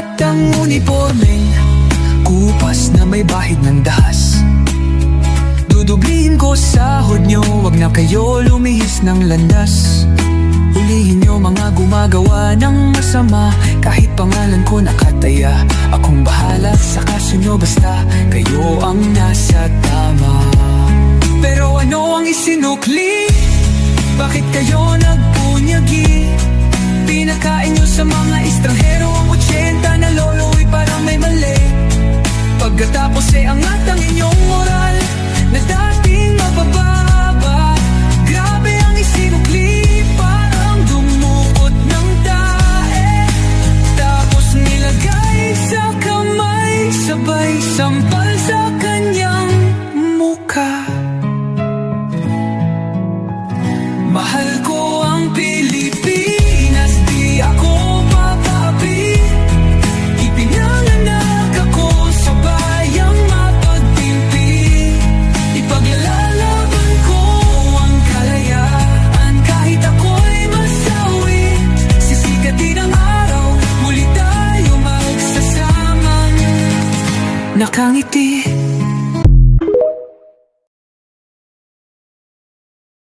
suot ang uniformeng kupas na may bahid ng dahas. Dudublihin ko sahod nyo, wag na kayo lumihis ng landas. Hulihin nyo mga gumagawa ng masama, kahit pangalan ko nakataya. Akong bahala sa kaso nyo, basta kayo ang nasa tama. Pero ano ang isinukli? Bakit kayo nagpunyagi? Pinakain nyo sa mga estranghero ang 80 na lolo'y parang may mali. Pagkatapos angat ang inyong moral na dating mabababa. Grabe ang isinukli, parang dumukot ng tae. Tapos nilagay sa kamay, sabay sampal sa kanyang mukha. Mahal ko ang Pilipinas, di ako papaapi. Ipinanganak ako sa bayang mapagtimpi. Ipaglalaban ko ang kalayaan, kahit ako'y masawi. Sisikatin ang araw, muli tayo magsasamang nakangiti.